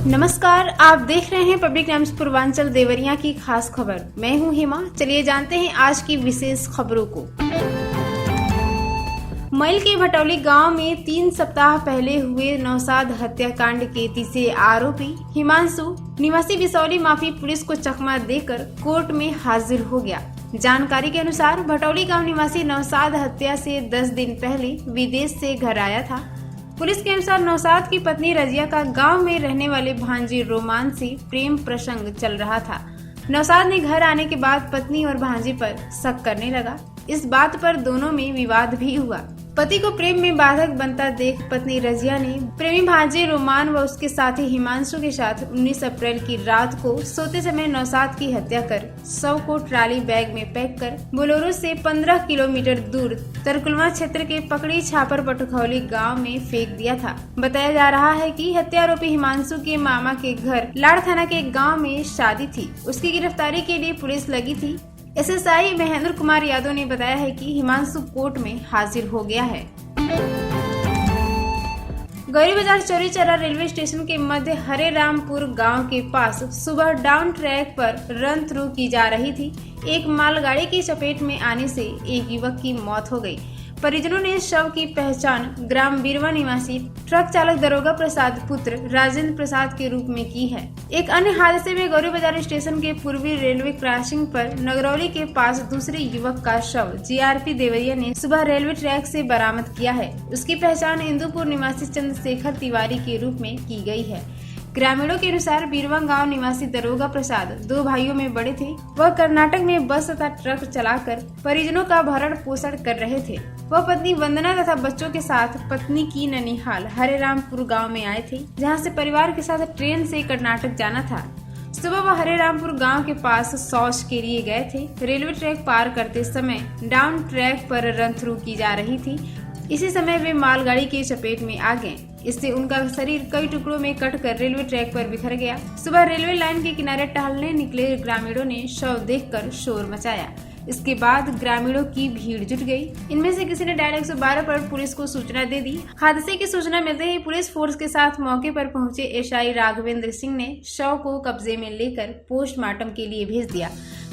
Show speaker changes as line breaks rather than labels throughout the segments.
नमस्कार, आप देख रहे हैं पब्लिक टाइम्स पूर्वांचल देवरिया की खास खबर। मैं हूं हेमा। चलिए जानते हैं आज की विशेष खबरों को। मैल के भटौली गांव में 3 सप्ताह पहले हुए नौसाद हत्याकांड के तीसरे आरोपी हिमांशु निवासी बिसौली माफी पुलिस को चकमा देकर कोर्ट में हाजिर हो गया। जानकारी के अनुसार भटौली गांव निवासी नौसाद हत्या से 10 दिन पहले विदेश से घर आया था। पुलिस के अनुसार नौसाद की पत्नी रजिया का गांव में रहने वाले भांजी रोमान से प्रेम प्रसंग चल रहा था। नौसाद ने घर आने के बाद पत्नी और भांजी पर शक करने लगा। इस बात पर दोनों में विवाद भी हुआ। पति को प्रेम में बाधक बनता देख पत्नी रजिया ने प्रेमी भांजे रोमान व उसके साथी हिमांशु के साथ 19 अप्रैल की रात को सोते समय नौसाद की हत्या कर शव को ट्राली बैग में पैक कर बोलेरो से 15 किलोमीटर दूर तरकुलवा क्षेत्र के पकड़ी छापर पटखौली गांव में फेंक दिया था। बताया जा रहा है कि हत्या आरोपी हिमांशु के मामा के घर लाड़ थाना के गाँव में शादी थी। उसकी गिरफ्तारी के लिए पुलिस लगी थी। एसएसआई महेंद्र कुमार यादव ने बताया है कि हिमांशु कोर्ट में हाजिर हो गया है। गौरी बाजार चौरी चौरा रेलवे स्टेशन के मध्य हरे रामपुर गांव के पास सुबह डाउन ट्रैक पर रन थ्रू की जा रही थी। एक मालगाड़ी की चपेट में आने से एक युवक की मौत हो गई। परिजनों ने शव की पहचान ग्राम बीरवा निवासी ट्रक चालक दरोगा प्रसाद पुत्र राजेंद्र प्रसाद के रूप में की है। एक अन्य हादसे में गौरी बाजार स्टेशन के पूर्वी रेलवे क्रॉसिंग पर नगरौली के पास दूसरे युवक का शव जीआरपी देवरिया ने सुबह रेलवे ट्रैक से बरामद किया है। उसकी पहचान इंदुपुर निवासी चंद्रशेखर तिवारी के रूप में की गई है। ग्रामीणों के अनुसार बीरवा गांव निवासी दरोगा प्रसाद 2 भाइयों में बड़े थे। वह कर्नाटक में बस तथा ट्रक चलाकर परिजनों का भरण पोषण कर रहे थे। वह पत्नी वंदना तथा बच्चों के साथ पत्नी की ननिहाल हरे रामपुर गाँव में आए थे, जहां से परिवार के साथ ट्रेन से कर्नाटक जाना था। सुबह वह हरे रामपुर गाँव के पास शौच के लिए गए थे। रेलवे ट्रैक पार करते समय डाउन ट्रैक पर रन थ्रू की जा रही थी। इसी समय वे मालगाड़ी की चपेट में आ गए। इससे उनका शरीर कई टुकड़ों में कटकर रेलवे ट्रैक पर बिखर गया। सुबह रेलवे लाइन के किनारे टहलने निकले ग्रामीणों ने शव देखकर शोर मचाया। इसके बाद ग्रामीणों की भीड़ जुट गई। इनमें से किसी ने डायल 112 पर पुलिस को सूचना दे दी। हादसे की सूचना मिलते ही पुलिस फोर्स के साथ मौके पर पहुंचे एसआई राघवेंद्र सिंह ने शव को कब्जे में लेकर पोस्टमार्टम के लिए भेज दिया।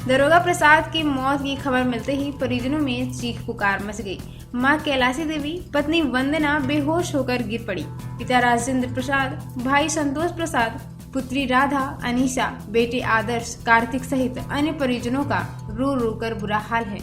दरोगा प्रसाद की मौत की खबर मिलते ही परिजनों में चीख पुकार मच गई। मां कैलाशी देवी, पत्नी वंदना बेहोश होकर गिर पड़ी। पिता राजेंद्र प्रसाद, भाई संतोष प्रसाद, पुत्री राधा, अनीशा, बेटे आदर्श, कार्तिक सहित अन्य परिजनों का रो रो कर बुरा हाल है।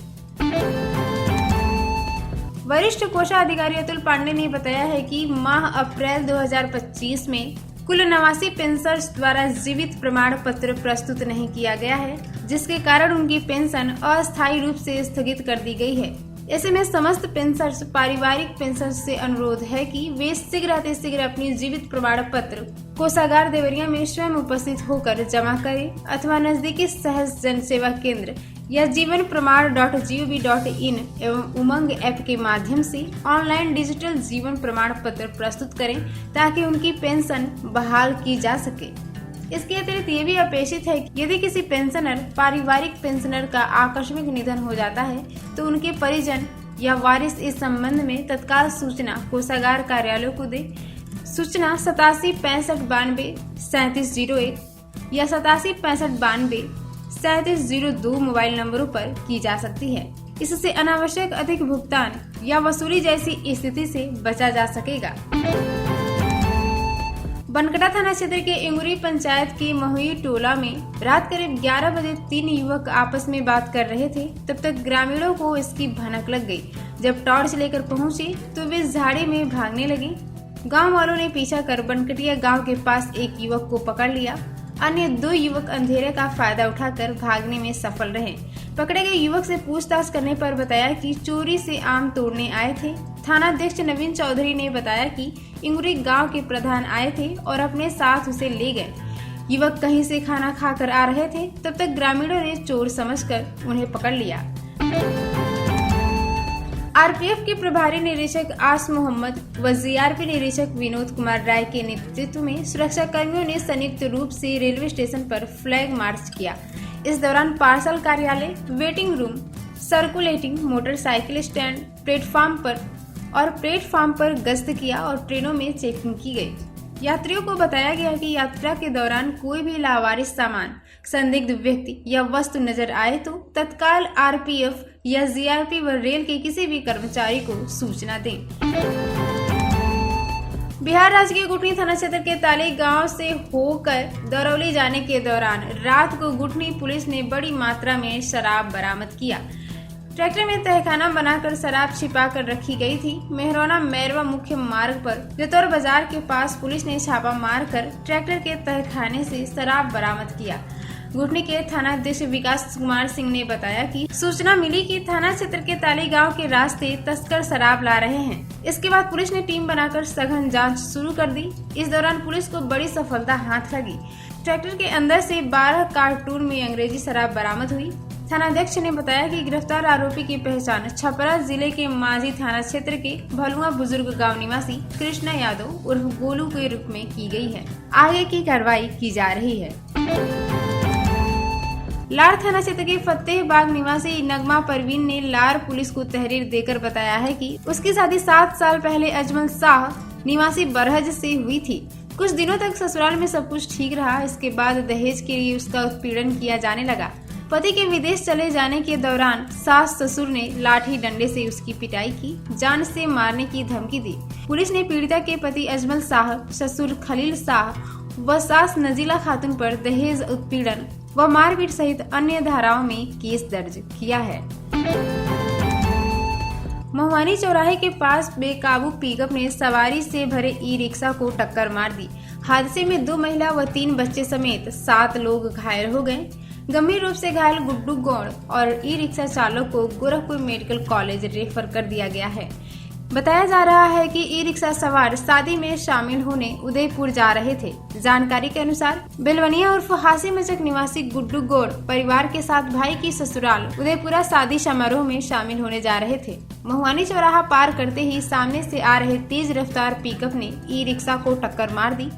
वरिष्ठ कोषाधिकारी अतुल पांडे ने बताया है कि माह अप्रैल 2025 में कुल 89 पेंशनर्स द्वारा जीवित प्रमाण पत्र प्रस्तुत नहीं किया गया है, जिसके कारण उनकी पेंशन अस्थायी रूप से स्थगित कर दी गई है। ऐसे में समस्त पेंशनर्स पारिवारिक पेंशन से अनुरोध है कि वे शीघ्र अपनी जीवित प्रमाण पत्र कोषागार देवरिया में स्वयं उपस्थित होकर जमा करें अथवा नजदीकी सहज जन सेवा केंद्र या जीवन प्रमाण.gov.in एवं उमंग ऐप के माध्यम से ऑनलाइन डिजिटल जीवन प्रमाण पत्र प्रस्तुत करें ताकि उनकी पेंशन बहाल की जा सके। इसके अतिरिक्त ये भी अपेक्षित है कि यदि किसी पेंशनर पारिवारिक पेंशनर का आकस्मिक निधन हो जाता है तो उनके परिजन या वारिस इस संबंध में तत्काल सूचना कोषागार कार्यालय को दे। सूचना 876592 या 876592 मोबाइल नंबरों पर की जा सकती है। इससे अनावश्यक अधिक भुगतान या वसूली जैसी स्थिति से बचा जा सकेगा। बनकटा थाना क्षेत्र के इंगुरी पंचायत के महुई टोला में रात करीब 11 बजे 3 युवक आपस में बात कर रहे थे। तब तक ग्रामीणों को इसकी भनक लग गई। जब टॉर्च लेकर पहुंचे तो वे झाड़ी में भागने लगे। गांव वालों ने पीछा कर बनकटिया गांव के पास एक युवक को पकड़ लिया। अन्य 2 युवक अंधेरे का फायदा उठाकर भागने में सफल रहे। पकड़े गए युवक से पूछताछ करने पर बताया कि चोरी से आम तोड़ने आए थे। थानाध्यक्ष नवीन चौधरी ने बताया कि इंगुरी गांव के प्रधान आए थे और अपने साथ उसे ले गए। युवक कहीं से खाना खाकर आ रहे थे। तब तक ग्रामीणों ने चोर समझकर उन्हें पकड़ लिया। आरपीएफ के प्रभारी निरीक्षक आस मोहम्मद व जीआरपी निरीक्षक विनोद कुमार राय के नेतृत्व में सुरक्षा कर्मियों ने संयुक्त रूप से रेलवे स्टेशन पर फ्लैग मार्च किया। इस दौरान पार्सल कार्यालय, waiting room, circulating motorcycle stand, platform पर गश्त किया और ट्रेनों में चेकिंग की गई। यात्रियों को बताया गया कि यात्रा के दौरान कोई भी लावारिस सामान, संदिग्ध व्यक्ति या वस्तु नजर आए तो तत्काल आरपीएफ या जीआरपी व रेल के किसी भी कर्मचारी को सूचना दें। बिहार राज्य के गुठनी थाना क्षेत्र के ताली गांव से होकर दरौली जाने के दौरान रात को गुठनी पुलिस ने बड़ी मात्रा में शराब बरामद किया। ट्रैक्टर में तहखाना बनाकर शराब छिपा कर रखी गई थी। मेहरौना मैरवा मुख्य मार्ग पर जतौर बाजार के पास पुलिस ने छापा मारकर ट्रैक्टर के तहखाने से शराब बरामद किया। गुठनी के थानाध्यक्ष विकास कुमार सिंह ने बताया कि सूचना मिली कि थाना क्षेत्र के ताली गांव के रास्ते तस्कर शराब ला रहे हैं। इसके बाद पुलिस ने टीम बनाकर सघन जांच शुरू कर दी। इस दौरान पुलिस को बड़ी सफलता हाथ लगी। ट्रैक्टर के अंदर से 12 कार्टून में अंग्रेजी शराब बरामद हुई। थानाध्यक्ष ने बताया कि गिरफ्तार आरोपी की पहचान छपरा जिले के माझी थाना क्षेत्र के भलुआ बुजुर्ग गांव निवासी कृष्णा यादव उर्फ गोलू के रूप में की गई है। आगे की कार्रवाई की जा रही है। लार थाना क्षेत्र के फतेहबाग निवासी नगमा परवीन ने लार पुलिस को तहरीर देकर बताया है कि उसकी शादी 7 साल पहले अजमल शाह निवासी बरहज से हुई थी। कुछ दिनों तक ससुराल में सब कुछ ठीक रहा। इसके बाद दहेज के लिए उसका उत्पीड़न किया जाने लगा। पति के विदेश चले जाने के दौरान सास ससुर ने लाठी डंडे से उसकी पिटाई की, जान से मारने की धमकी दी। पुलिस ने पीड़िता के पति अजमल शाह, ससुर खलील शाह व सास नजीला खातून पर दहेज उत्पीड़न व मारपीट सहित अन्य धाराओं में केस दर्ज किया है। मोहवानी चौराहे के पास बेकाबू पिकअप ने सवारी से भरे ई रिक्शा को टक्कर मार दी। हादसे में 2 महिला व 3 बच्चे समेत 7 लोग घायल हो गए। गंभीर रूप से घायल गुड्डू गौड़ और ई रिक्शा चालक को गोरखपुर मेडिकल कॉलेज रेफर कर दिया गया है। बताया जा रहा है कि ई रिक्शा सवार शादी में शामिल होने उदयपुर जा रहे थे। जानकारी के अनुसार बेलवनिया उर्फ हासी मचक निवासी गुड्डू गौड़ परिवार के साथ भाई की ससुराल उदयपुरा शादी समारोह में शामिल होने जा रहे थे। महुआनी चौराहा पार करते ही सामने से आ रहे तेज रफ्तार पिकअप ने ई रिक्शा को टक्कर मार दी।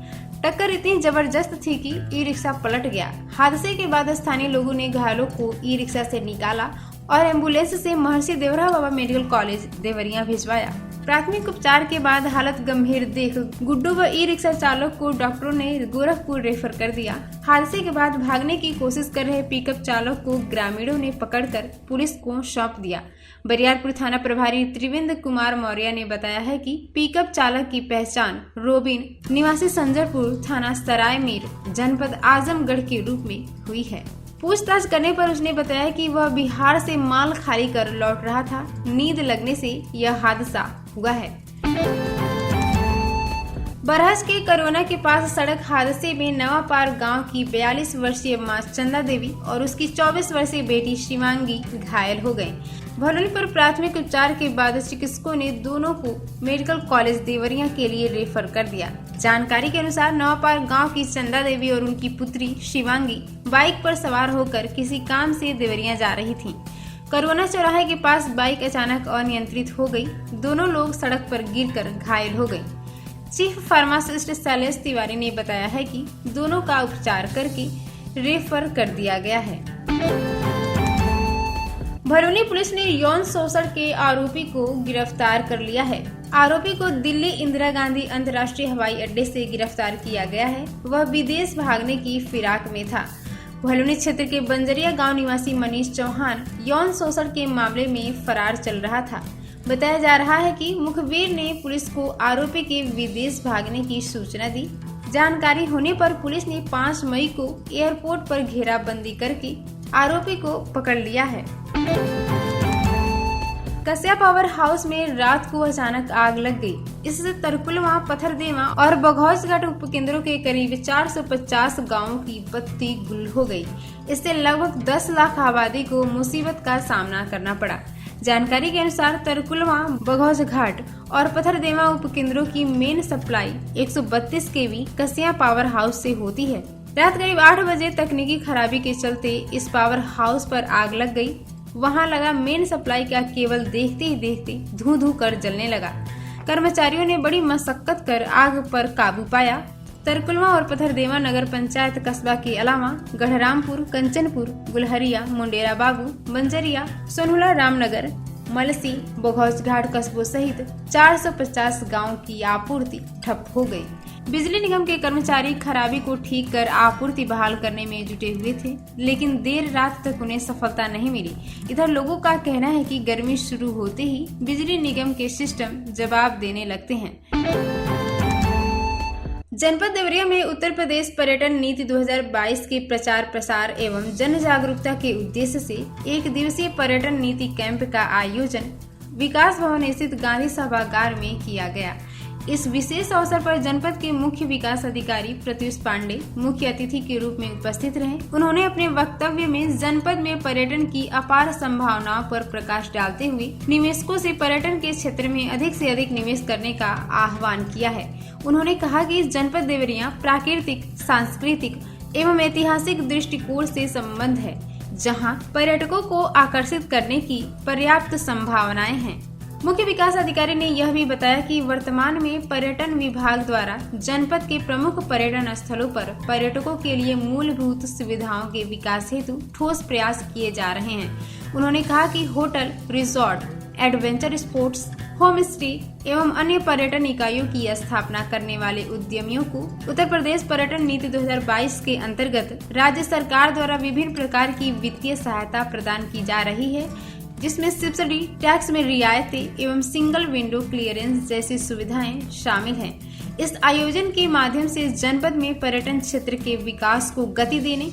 टक्कर इतनी जबरदस्त थी कि ई रिक्शा पलट गया। हादसे के बाद स्थानीय लोगों ने घायलों को ई रिक्शा से निकाला और एम्बुलेंस से महर्षि देवरा बाबा मेडिकल कॉलेज देवरिया भिजवाया। प्राथमिक उपचार के बाद हालत गंभीर देख गुड्डू व ई रिक्शा चालक को डॉक्टरों ने गोरखपुर रेफर कर दिया। हादसे के बाद भागने की कोशिश कर रहे पिकअप चालक को ग्रामीणों ने पकड़कर पुलिस को सौंप दिया। बरियारपुर थाना प्रभारी त्रिवेंद्र कुमार मौर्य ने बताया है कि पिकअप चालक की पहचान रोबिन निवासी संजरपुर थाना सराय मीर जनपद आजमगढ़ के रूप में हुई है। पूछताछ करने पर उसने बताया कि वह बिहार से माल खाली कर लौट रहा था। नींद लगने से यह हादसा हुआ है। बरहज के करोना के पास सड़क हादसे में नवापार गांव की 42 वर्षीय मां चंदा देवी और उसकी 24 वर्षीय बेटी शिवांगी घायल हो गए। भलुनी पर प्राथमिक उपचार के बाद चिकित्सकों ने दोनों को मेडिकल कॉलेज देवरिया के लिए रेफर कर दिया। जानकारी के अनुसार नवापार गांव की चंदा देवी और उनकी पुत्री शिवांगी बाइक पर सवार होकर किसी काम से देवरिया जा रही थीं। करोना चौराहे के पास बाइक अचानक अनियंत्रित हो गई। दोनों लोग सड़क पर गिरकर घायल हो गए। चीफ फार्मासिस्ट शैलेश तिवारी ने बताया है कि दोनों का उपचार करके रेफर कर दिया गया है। भलुनी पुलिस ने यौन शोषण के आरोपी को गिरफ्तार कर लिया है। आरोपी को दिल्ली इंदिरा गांधी अंतर्राष्ट्रीय हवाई अड्डे से गिरफ्तार किया गया है। वह विदेश भागने की फिराक में था। भलुनी क्षेत्र के बंजरिया गांव निवासी मनीष चौहान यौन शोषण के मामले में फरार चल रहा था। बताया जा रहा है कि मुखबिर ने पुलिस को आरोपी के विदेश भागने की सूचना दी। जानकारी होने पर पुलिस ने 5 मई को एयरपोर्ट पर घेराबंदी करके आरोपी को पकड़ लिया है। कस्या पावर हाउस में रात को अचानक आग लग गई। इससे तरकुलवा, पथरदेवा और बघौसघाट उपकेंद्रों के करीब 450 गांवों की बत्ती गुल हो गई। इससे लगभग 10 लाख आबादी को मुसीबत का सामना करना पड़ा। जानकारी के अनुसार तरकुलवा, बघौसघाट और पथरदेवा उपकेंद्रों की मेन सप्लाई 132 केवी कस्या पावर हाउस से होती है। रात करीब 8 बजे तकनीकी खराबी के चलते इस पावर हाउस पर आग लग गई। वहां लगा मेन सप्लाई का केबल देखते ही देखते धू धू कर जलने लगा। कर्मचारियों ने बड़ी मशक्कत कर आग पर काबू पाया। तरकुलवा और पथरदेवा नगर पंचायत कस्बा के अलावा गढ़रामपुर, कंचनपुर, गुलहरिया, मुंडेरा बाबू, बंजरिया, सोनहुला रामनगर, मलसी, बघौसघाट कस्बों सहित 450 गांव की आपूर्ति ठप हो गई। बिजली निगम के कर्मचारी खराबी को ठीक कर आपूर्ति बहाल करने में जुटे हुए थे, लेकिन देर रात तक उन्हें सफलता नहीं मिली। इधर लोगों का कहना है कि गर्मी शुरू होते ही बिजली निगम के सिस्टम जवाब देने लगते हैं। जनपद देवरिया में उत्तर प्रदेश पर्यटन नीति 2022 के प्रचार प्रसार एवं जन जागरूकता के उद्देश्य से एक दिवसीय पर्यटन नीति कैंप का आयोजन विकास भवन स्थित गांधी सभागार में किया गया। इस विशेष अवसर पर जनपद के मुख्य विकास अधिकारी प्रत्युष पांडे मुख्य अतिथि के रूप में उपस्थित रहे। उन्होंने अपने वक्तव्य में जनपद में पर्यटन की अपार संभावनाओं पर प्रकाश डालते हुए निवेशकों से पर्यटन के क्षेत्र में अधिक से अधिक निवेश करने का आह्वान किया है। उन्होंने कहा कि जनपद देवरिया प्राकृतिक, सांस्कृतिक एवं ऐतिहासिक दृष्टिकोण से संबद्ध है, जहां पर्यटकों को आकर्षित करने की पर्याप्त संभावनाएं हैं। मुख्य विकास अधिकारी ने यह भी बताया कि वर्तमान में पर्यटन विभाग द्वारा जनपद के प्रमुख पर्यटन स्थलों पर पर्यटकों के लिए मूलभूत सुविधाओं के विकास हेतु ठोस प्रयास किए जा रहे हैं। उन्होंने कहा कि hotel, resort, adventure sports, home stay एवं अन्य पर्यटन इकाइयों की स्थापना करने वाले उद्यमियों को उत्तर प्रदेश पर्यटन नीति 2022 के अंतर्गत राज्य सरकार द्वारा विभिन्न प्रकार की वित्तीय सहायता प्रदान की जा रही है, जिसमें सब्सिडी, टैक्स में रियायतें एवं सिंगल विंडो क्लियरेंस जैसी सुविधाएं शामिल हैं। इस आयोजन के माध्यम से जनपद में पर्यटन क्षेत्र के विकास को गति देने,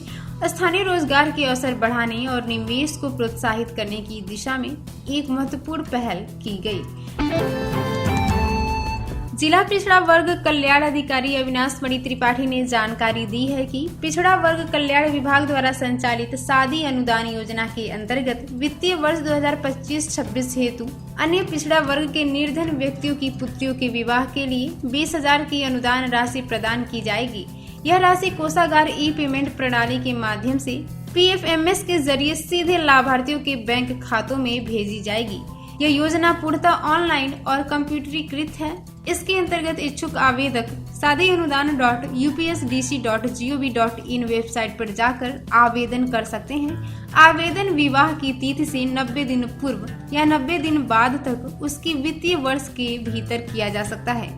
स्थानीय रोजगार के अवसर बढ़ाने और निवेश को प्रोत्साहित करने की दिशा में एक महत्वपूर्ण पहल की गई। जिला पिछड़ा वर्ग कल्याण अधिकारी अविनाश मणि त्रिपाठी ने जानकारी दी है कि पिछड़ा वर्ग कल्याण विभाग द्वारा संचालित शादी अनुदान योजना के अंतर्गत वित्तीय वर्ष 2025-26 हेतु अन्य पिछड़ा वर्ग के निर्धन व्यक्तियों की पुत्रियों के विवाह के लिए 20,000 की अनुदान राशि प्रदान की जाएगी। यह राशि कोषागार ई पेमेंट प्रणाली के माध्यम से PFMS के जरिए सीधे लाभार्थियों के बैंक खातों में भेजी जाएगी। यह योजना पूर्णतः ऑनलाइन और कंप्यूटरीकृत है। इसके अंतर्गत इच्छुक आवेदक शादीअनुदान.upsdc.gov.in वेबसाइट पर जाकर आवेदन कर सकते हैं। आवेदन विवाह की तिथि से 90 दिन पूर्व या 90 दिन बाद तक उसकी वित्तीय वर्ष के भीतर किया जा सकता है।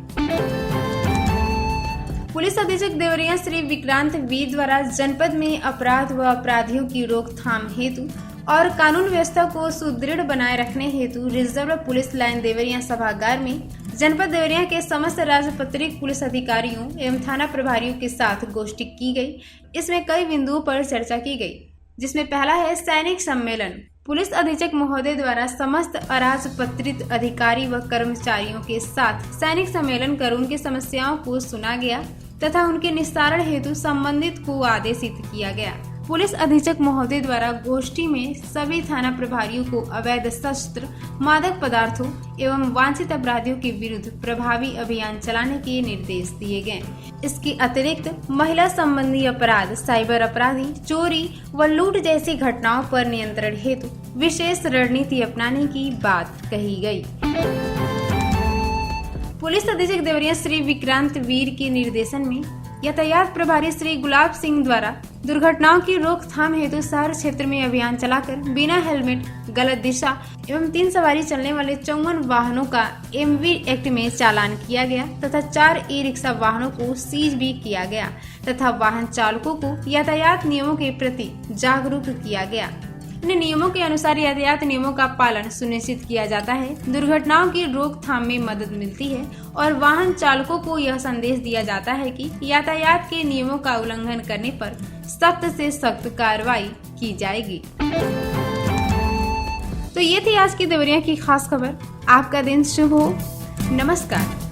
पुलिस अधीक्षक देवरिया श्री विक्रांत वीर द्वारा जनपद में अपराध व अपराधियों की रोकथाम हेतु और कानून व्यवस्था को सुदृढ़ बनाए रखने हेतु रिजर्व पुलिस लाइन देवरिया सभागार में जनपद देवरिया के समस्त राजपत्रित पुलिस अधिकारियों एवं थाना प्रभारियों के साथ गोष्ठी की गई। इसमें कई बिंदुओं पर चर्चा की गई, जिसमें पहला है सैनिक सम्मेलन। पुलिस अधीक्षक महोदय द्वारा समस्त अराजपत्रित अधिकारी व कर्मचारियों के साथ सैनिक सम्मेलन कर उनकी समस्याओं को सुना गया तथा उनके निस्तारण हेतु संबंधित को आदेशित किया गया। पुलिस अधीक्षक महोदय द्वारा गोष्ठी में सभी थाना प्रभारियों को अवैध शस्त्र, मादक पदार्थों एवं वांछित अपराधियों के विरुद्ध प्रभावी अभियान चलाने के निर्देश दिए गए। इसके अतिरिक्त महिला संबंधी अपराध, साइबर अपराधी, चोरी व लूट जैसी घटनाओं पर नियंत्रण हेतु विशेष रणनीति अपनाने की बात कही गई। पुलिस अधीक्षक देवरिया श्री विक्रांत वीर के निर्देशन में यातायात प्रभारी श्री गुलाब सिंह द्वारा दुर्घटनाओं की रोकथाम हेतु शहर क्षेत्र में अभियान चलाकर बिना हेलमेट, गलत दिशा एवं 3 सवारी चलने वाले 54 वाहनों का MV एक्ट में चालान किया गया तथा 4 ई-रिक्शा वाहनों को सीज भी किया गया तथा वाहन चालकों को यातायात नियमों के प्रति जागरूक किया गया। इन नियमों के अनुसार यातायात नियमों का पालन सुनिश्चित किया जाता है, दुर्घटनाओं की रोकथाम में मदद मिलती है और वाहन चालकों को यह संदेश दिया जाता है कि यातायात के नियमों का उल्लंघन करने पर सख्त से सख्त कार्रवाई की जाएगी। तो ये थी आज की देवरिया की खास खबर। आपका दिन शुभ हो। नमस्कार।